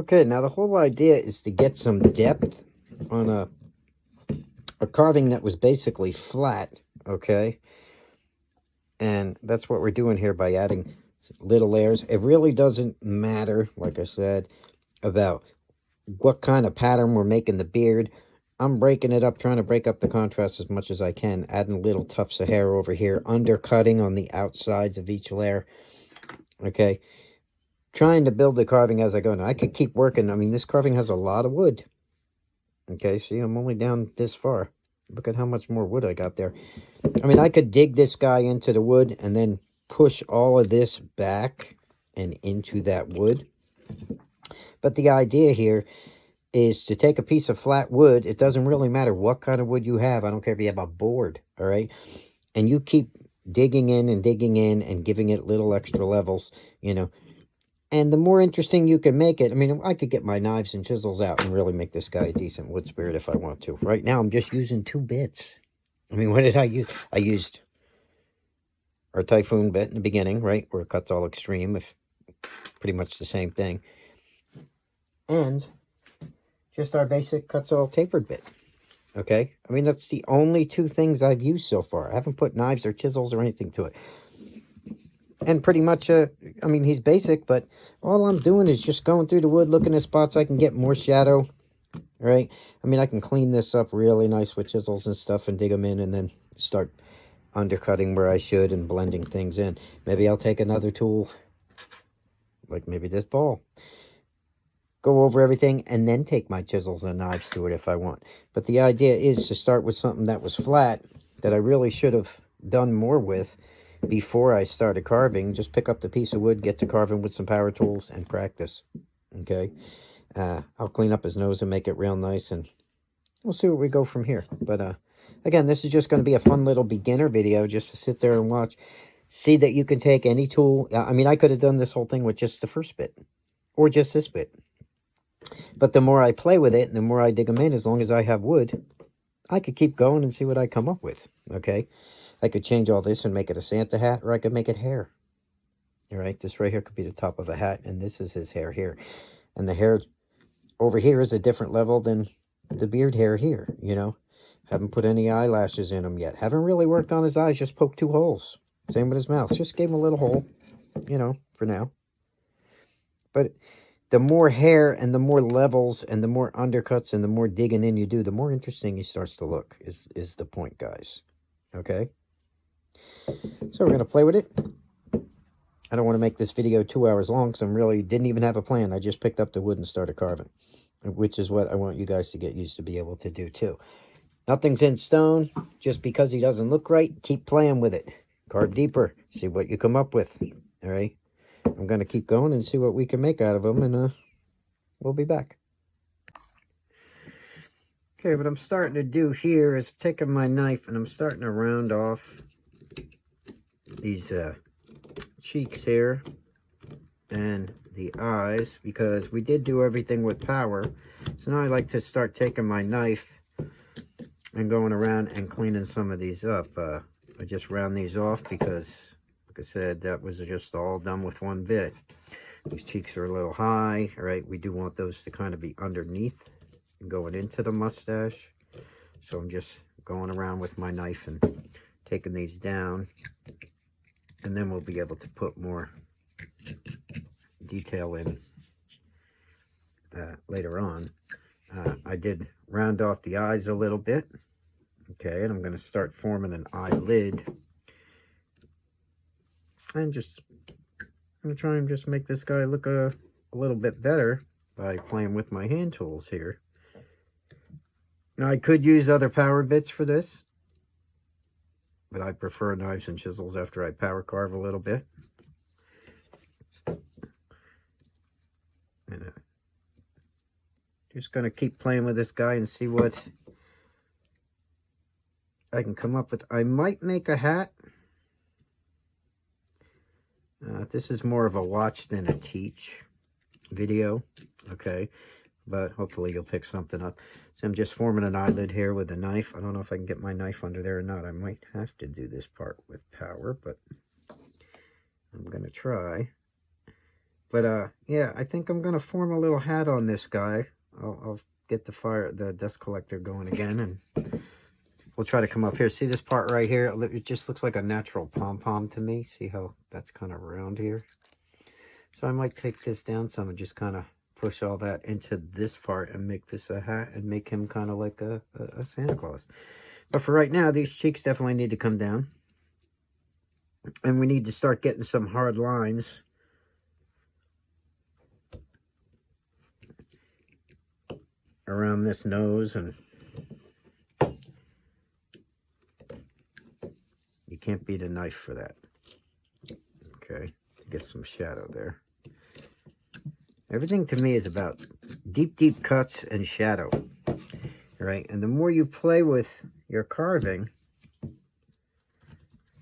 Okay, now the whole idea is to get some depth on a carving that was basically flat, okay? And that's what we're doing here by adding little layers. It really doesn't matter, like I said, about what kind of pattern we're making the beard. I'm breaking it up, trying to break up the contrast as much as I can, adding little tufts of hair over here, undercutting on the outsides of each layer, okay? Trying to build the carving as I go. Now, I could keep working. I mean, this carving has a lot of wood. Okay, see, I'm only down this far. Look at how much more wood I got there. I mean, I could dig this guy into the wood and then push all of this back and into that wood. But the idea here is to take a piece of flat wood. It doesn't really matter what kind of wood you have. I don't care if you have a board, all right? And you keep digging in and giving it little extra levels, you know. And the more interesting you can make it, I mean, I could get my knives and chisels out and really make this guy a decent wood spirit if I want to. Right now, I'm just using 2 bits. I mean, what did I use? I used our Typhoon bit in the beginning, right? Where it cuts all extreme, if pretty much the same thing. And just our basic cuts all tapered bit. Okay? I mean, that's the only 2 things I've used so far. I haven't put knives or chisels or anything to it. And pretty much, I mean, he's basic, but all I'm doing is just going through the wood, looking at spots I can get more shadow, right? I mean, I can clean this up really nice with chisels and stuff and dig them in and then start undercutting where I should and blending things in. Maybe I'll take another tool, like maybe this ball, go over everything, and then take my chisels and knives to it if I want. But the idea is to start with something that was flat, that I really should have done more with, before I started carving. Just pick up the piece of wood, get to carving with some power tools, and practice. Okay, I'll clean up his nose and make it real nice, and we'll see where we go from here. But again, this is just going to be a fun little beginner video, just to sit there and watch. See that you can take any tool. I mean, I could have done this whole thing with just the first bit, or just this bit. But the more I play with it, and the more I dig them in, as long as I have wood, I could keep going and see what I come up with. Okay. I could change all this and make it a Santa hat, or I could make it hair. All right, this right here could be the top of a hat, and this is his hair here. And the hair over here is a different level than the beard hair here, you know. Haven't put any eyelashes in him yet. Haven't really worked on his eyes, just poked 2 holes. Same with his mouth. Just gave him a little hole, you know, for now. But the more hair and the more levels and the more undercuts and the more digging in you do, the more interesting he starts to look, is the point, guys. Okay? So we're going to play with it. I don't want to make this video 2 hours long because I really didn't even have a plan. I just picked up the wood and started carving, which is what I want you guys to get used to be able to do too. Nothing's in stone. Just because he doesn't look right, keep playing with it. Carve deeper. See what you come up with. All right? I'm going to keep going and see what we can make out of them, and we'll be back. Okay, what I'm starting to do here is taking my knife and I'm starting to round off these cheeks here and the eyes, because we did do everything with power. So now I like to start taking my knife and going around and cleaning some of these up. I just round these off because, like I said, that was just all done with 1 bit. These cheeks are a little high, all right? We do want those to kind of be underneath and going into the mustache. So I'm just going around with my knife and taking these down. And then we'll be able to put more detail in later on. I did round off the eyes a little bit. Okay, and I'm going to start forming an eyelid. And just, I'm going to try and just make this guy look a little bit better by playing with my hand tools here. Now, I could use other power bits for this, but I prefer knives and chisels after I power carve a little bit. And just going to keep playing with this guy and see what I can come up with. I might make a hat. This is more of a watch than a teach video, okay? But hopefully you'll pick something up. So I'm just forming an eyelid here with a knife. I don't know if I can get my knife under there or not. I might have to do this part with power, but I'm going to try. But yeah, I think I'm gonna form a little hat on this guy. I'll get the dust collector going again, and we'll try to come up here. See this part right here? It just looks like a natural pom-pom to me. See how that's kind of round here? So I might take this down some and just kind of push all that into this part and make this a hat and make him kind of like a Santa Claus. But for right now, these cheeks definitely need to come down. And we need to start getting some hard lines around this nose, and you can't beat a knife for that. Okay, to get some shadow there. Everything to me is about deep cuts and shadow, right? And the more you play with your carving,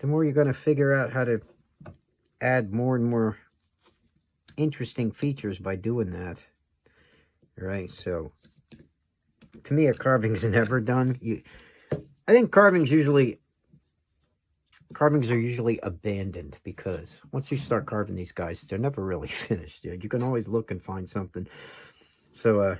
the more you're going to figure out how to add more and more interesting features by doing that, right? So to me, a carving's never done. I think carvings are usually abandoned, because once you start carving these guys, they're never really finished. You can always look and find something. So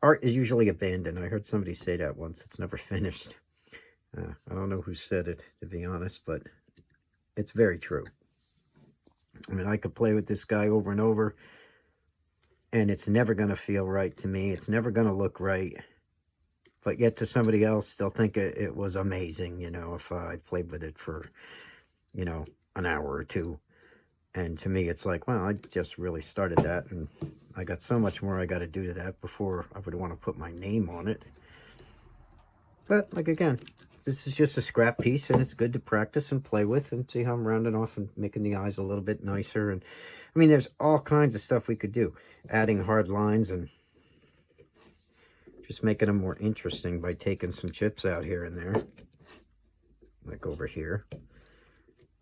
art is usually abandoned. I heard somebody say that once. It's never finished. I don't know who said it, to be honest, but it's very true. I mean, I could play with this guy over and over, and it's never going to feel right to me. It's never going to look right. But yet to somebody else, they'll think it was amazing, you know, if I played with it for, you know, an hour or two. And to me, it's like, well, I just really started that, and I got so much more I got to do to that before I would want to put my name on it. But, like, again, this is just a scrap piece, and it's good to practice and play with and see how I'm rounding off and making the eyes a little bit nicer. And I mean, there's all kinds of stuff we could do. Adding hard lines and just making them more interesting by taking some chips out here and there, like over here,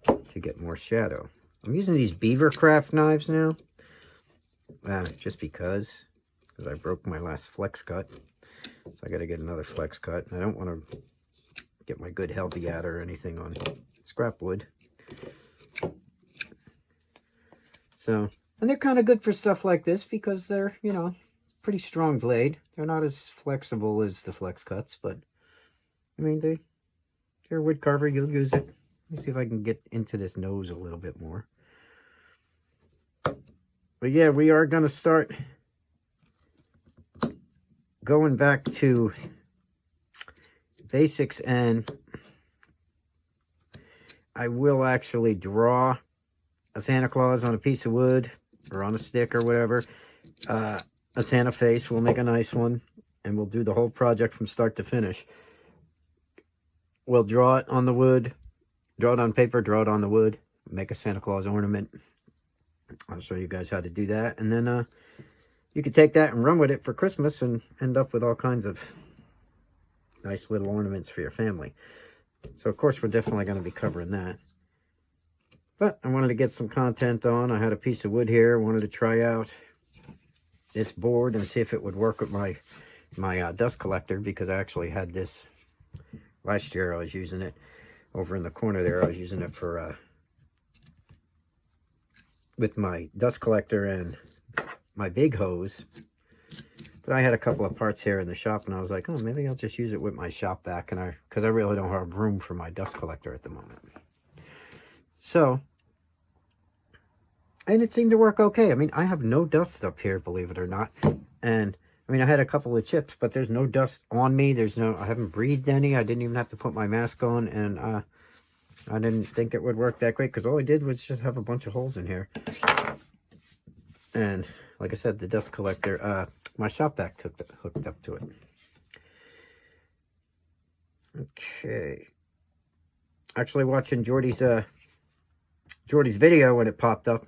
to get more shadow. I'm using these beaver craft knives now, just because I broke my last flex cut. So I got to get another flex cut. I don't want to get my good healthy adder or anything on scrap wood. So, and they're kind of good for stuff like this because they're, you know, pretty strong blade. They're not as flexible as the flex cuts, but I mean, they're a wood carver. You'll use it. Let me see if I can get into this nose a little bit more. But yeah, we are going to start going back to basics, and I will actually draw a Santa Claus on a piece of wood or on a stick or whatever. A Santa face. We'll make a nice one, and we'll do the whole project from start to finish. We'll draw it on the wood, draw it on paper, draw it on the wood, make a Santa Claus ornament. I'll show you guys how to do that, and then you can take that and run with it for Christmas and end up with all kinds of nice little ornaments for your family. So, of course, we're definitely going to be covering that. But I wanted to get some content on. I had a piece of wood here. I wanted to try out this board and see if it would work with my dust collector, because I actually had this last year. I was using it over in the corner there. I was using it for with my dust collector and my big hose. But I had a couple of parts here in the shop, and I was like, oh, maybe I'll just use it with my shop vac, and because I really don't have room for my dust collector at the moment. So, and it seemed to work okay. I mean, I have no dust up here, believe it or not. And I mean, I had a couple of chips, but there's no dust on me. I haven't breathed any. I didn't even have to put my mask on, and I didn't think it would work that great, because all I did was just have a bunch of holes in here. And like I said, the dust collector, my shop vac hooked up to it. Okay. Actually, watching Jordy's video when it popped up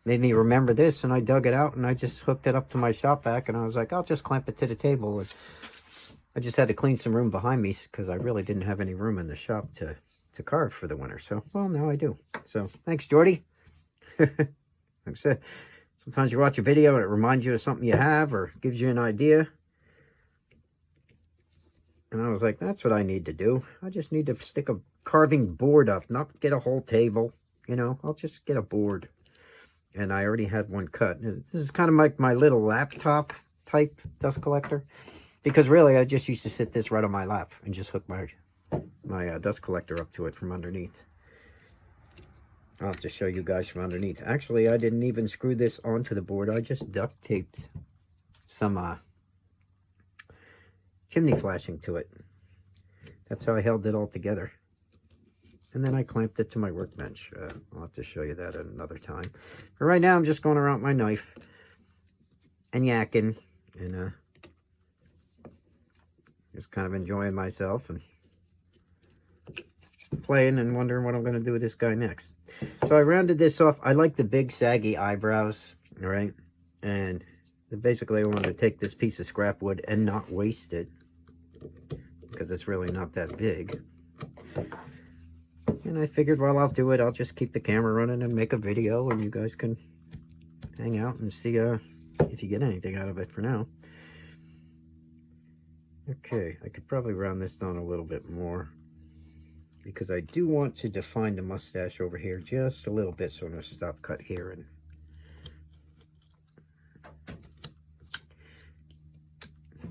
made me remember this, and I dug it out and I just hooked it up to my shop vac, and I was like, I'll just clamp it to the table. And I just had to clean some room behind me because I really didn't have any room in the shop to carve for the winter. So, well, now I do. So, thanks, Jordy. Like I said, sometimes you watch a video and it reminds you of something you have or gives you an idea. And I was like, that's what I need to do. I just need to stick a carving board up, not get a whole table. You know, I'll just get a board. and I already had one cut. This is kind of like my little laptop type dust collector, because really I just used to sit this right on my lap and just hook my dust collector up to it from underneath. I'll have to show you guys from underneath. Actually, I didn't even screw this onto the board. I just duct taped some chimney flashing to it. That's how I held it all together. And then I clamped it to my workbench. I'll have to show you that at another time. But right now I'm just going around with my knife and yakking and just kind of enjoying myself and playing and wondering what I'm going to do with this guy next. So I rounded this off. I like the big saggy eyebrows, all right? And basically I wanted to take this piece of scrap wood and not waste it, because it's really not that big. And I figured while I'll do it, I'll just keep the camera running and make a video, and you guys can hang out and see if you get anything out of it for now. Okay, I could probably round this down a little bit more, because I do want to define the mustache over here just a little bit. So I'm going to stop cut here.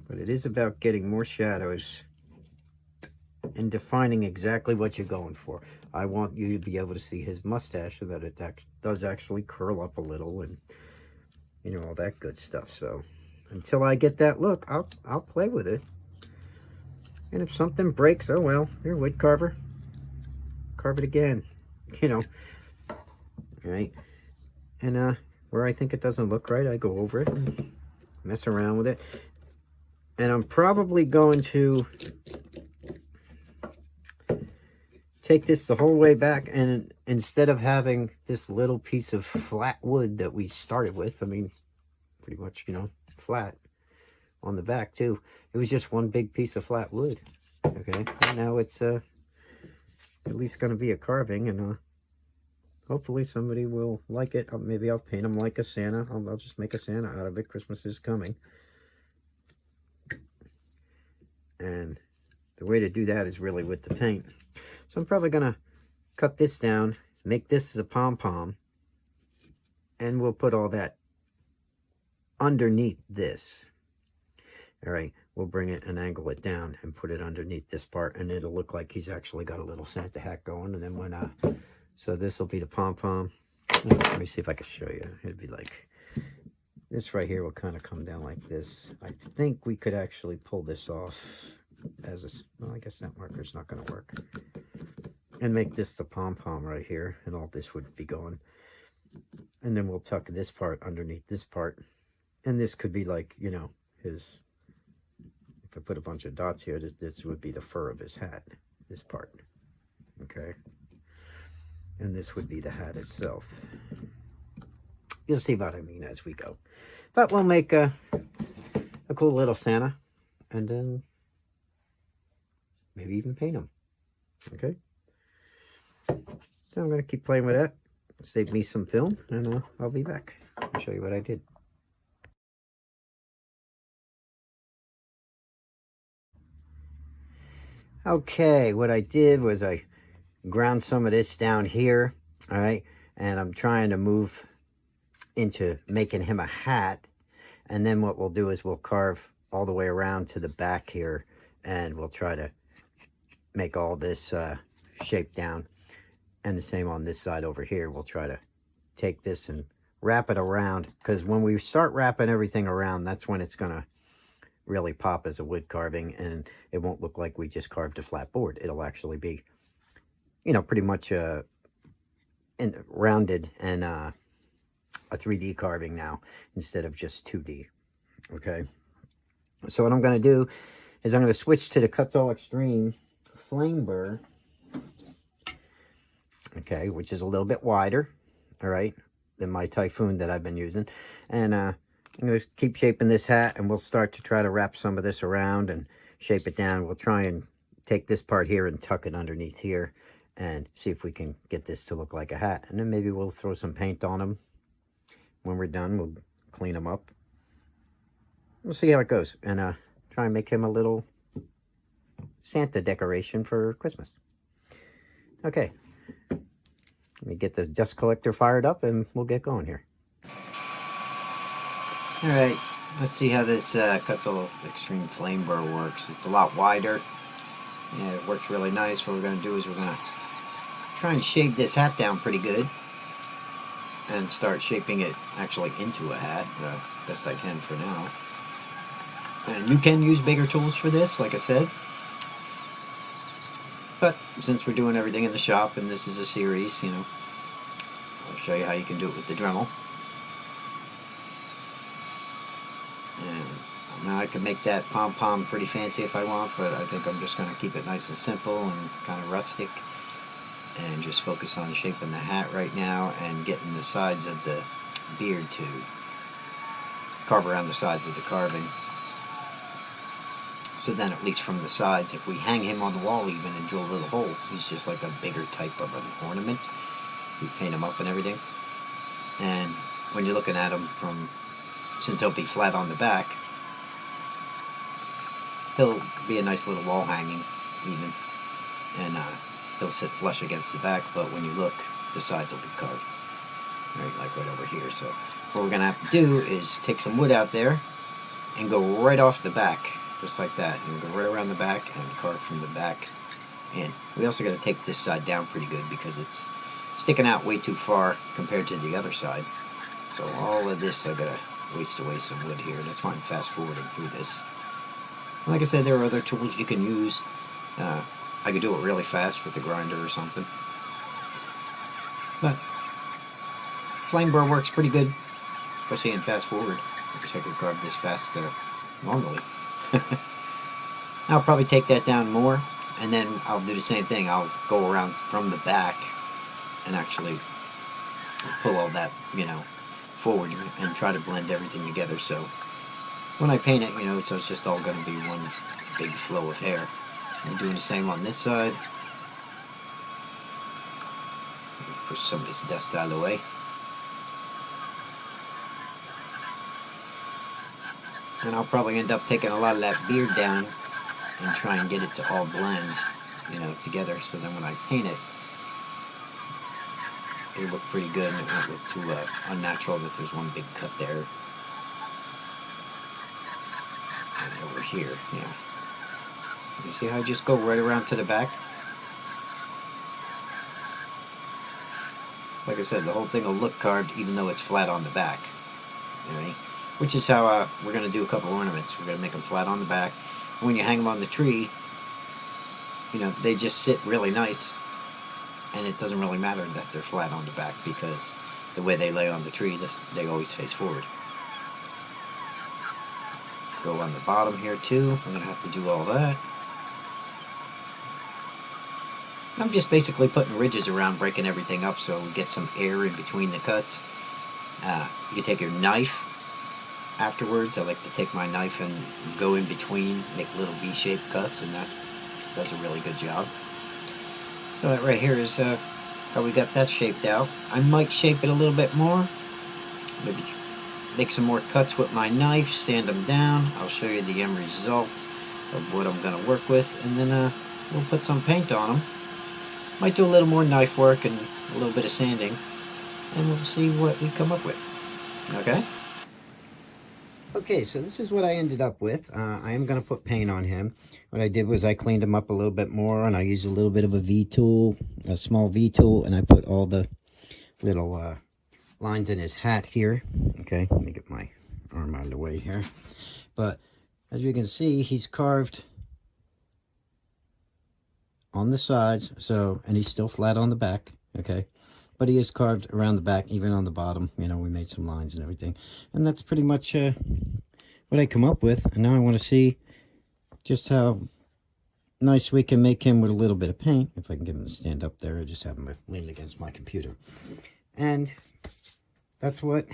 But it is about getting more shadows and defining exactly what you're going for. I want you to be able to see his mustache so that it does actually curl up a little, and you know, all that good stuff. So until I get that look, I'll play with it. And if something breaks, oh well, here, wood carver, carve it again, you know. All right. And where I think it doesn't look right, I go over it and mess around with it. And I'm probably going to take this the whole way back, and instead of having this little piece of flat wood that we started with, I mean, pretty much, you know, flat on the back too, it was just one big piece of flat wood. Okay, and now it's at least going to be a carving, and hopefully somebody will like it. Maybe I'll paint them like a Santa. I'll just make a Santa out of it. Christmas is coming. And the way to do that is really with the paint. So I'm probably going to cut this down, make this the pom-pom, and we'll put all that underneath this. All right, we'll bring it and angle it down and put it underneath this part, and it'll look like he's actually got a little Santa hat going. And then when, so this will be the pom-pom. Let me see if I can show you. It'd be like, this right here will kind of come down like this. I think we could actually pull this off as a, well, I guess that marker's not going to work. And make this the pom-pom right here, and all this would be going. And then we'll tuck this part underneath this part. And this could be like, you know, his, if I put a bunch of dots here, this would be the fur of his hat, this part. Okay. And this would be the hat itself. You'll see what I mean as we go. But we'll make a cool little Santa, and then maybe even paint him. Okay. So I'm going to keep playing with that. Save me some film, and I'll be back. I'll show you what I did. Okay, what I did was I ground some of this down here, all right? And I'm trying to move into making him a hat. And then what we'll do is we'll carve all the way around to the back here, and we'll try to make all this shape down. And the same on this side over here. We'll try to take this and wrap it around, because when we start wrapping everything around, that's when it's going to really pop as a wood carving, and it won't look like we just carved a flat board. It'll actually be, you know, pretty much rounded and a 3D carving now instead of just 2D. Okay, so what I'm going to do is I'm going to switch to the Cuts All Extreme Flame Burr, okay, which is a little bit wider, all right, than my Typhoon that I've been using. And I'm going to keep shaping this hat, and we'll start to try to wrap some of this around and shape it down. We'll try and take this part here and tuck it underneath here and see if we can get this to look like a hat. And then maybe we'll throw some paint on them. When we're done, we'll clean them up. We'll see how it goes, and try and make him a little Santa decoration for Christmas. Okay. Let me get this dust collector fired up, and we'll get going here. Alright, let's see how this Cutzel Extreme Flame Burr works. It's a lot wider. Yeah, it works really nice. What we're going to do is we're going to try and shave this hat down pretty good and start shaping it actually into a hat, best I can for now. And you can use bigger tools for this, like I said. But since we're doing everything in the shop and this is a series, you know, I'll show you how you can do it with the Dremel. And now I can make that pom-pom pretty fancy if I want, but I think I'm just going to keep it nice and simple and kind of rustic. And just focus on shaping the hat right now and getting the sides of the beard to carve around the sides of the carving. So then at least from the sides, if we hang him on the wall even and drill a little hole, he's just like a bigger type of an ornament. We paint him up and everything. And when you're looking at him from, since he'll be flat on the back, he'll be a nice little wall hanging even. And he'll sit flush against the back, but when you look, the sides will be carved. Right, like right over here. So what we're going to have to do is take some wood out there and go right off the back, just like that. And go right around the back and carve from the back in. We also got to take this side down pretty good because it's sticking out way too far compared to the other side. So all of this, I got to waste away some wood here. That's why I'm fast forwarding through this. Like I said, there are other tools you can use. I could do it really fast with the grinder or something. But flame burr works pretty good, especially in fast forward. I wish I could carve this fast normally. I'll probably take that down more, and then I'll do the same thing. I'll go around from the back and actually pull all that, you know, forward and try to blend everything together. So when I paint it, you know, so it's just all going to be one big flow of hair. I'm doing the same on this side. Push some of this dust out of the way. And I'll probably end up taking a lot of that beard down and try and get it to all blend, you know, together. So then when I paint it, it'll look pretty good and it won't look too unnatural that there's one big cut there. And over here, yeah. You see how I just go right around to the back? Like I said, the whole thing will look carved even though it's flat on the back. Alright? Which is how we're going to do a couple ornaments. We're going to make them flat on the back. When you hang them on the tree, you know, they just sit really nice. And it doesn't really matter that they're flat on the back because the way they lay on the tree, they always face forward. Go on the bottom here too. I'm going to have to do all that. I'm just basically putting ridges around, breaking everything up so we get some air in between the cuts. You can take your knife afterwards. I like to take my knife and go in between, make little V-shaped cuts, and that does a really good job. So that right here is how we got that shaped out. I might shape it a little bit more. Maybe make some more cuts with my knife, sand them down. I'll show you the end result of what I'm going to work with, and then we'll put some paint on them. Might do a little more knife work and a little bit of sanding, and we'll see what we come up with. Okay? Okay, so this is what I ended up with. I am going to put paint on him. What I did was I cleaned him up a little bit more, and I used a little bit of a V-tool, a small V-tool, and I put all the little lines in his hat here. Okay, let me get my arm out of the way here. But as you can see, he's carved on the sides, so, and he's still flat on the back, okay, but he is carved around the back, even on the bottom. You know, we made some lines and everything, and that's pretty much what I come up with. And now I want to see just how nice we can make him with a little bit of paint. If I can get him to stand up there, I just have him lean against my computer, and that's what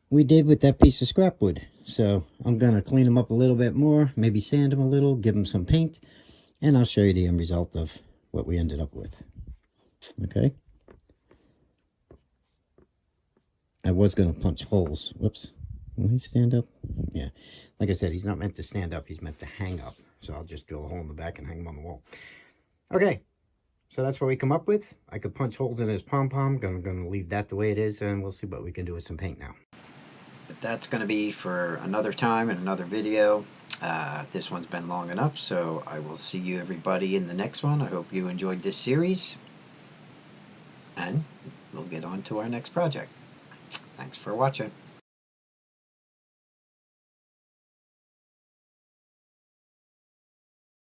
we did with that piece of scrap wood. So I'm gonna clean him up a little bit more, maybe sand him a little, give him some paint, and I'll show you the end result of what we ended up with. Okay. I was going to punch holes. Whoops. Will he stand up? Yeah. Like I said, he's not meant to stand up. He's meant to hang up. So I'll just drill a hole in the back and hang him on the wall. Okay. So that's what we come up with. I could punch holes in his pom-pom. I'm going to leave that the way it is, and we'll see what we can do with some paint now. But that's going to be for another time and another video. This one's been long enough, so I will see you everybody in the next one. I hope you enjoyed this series, and we'll get on to our next project. Thanks for watching.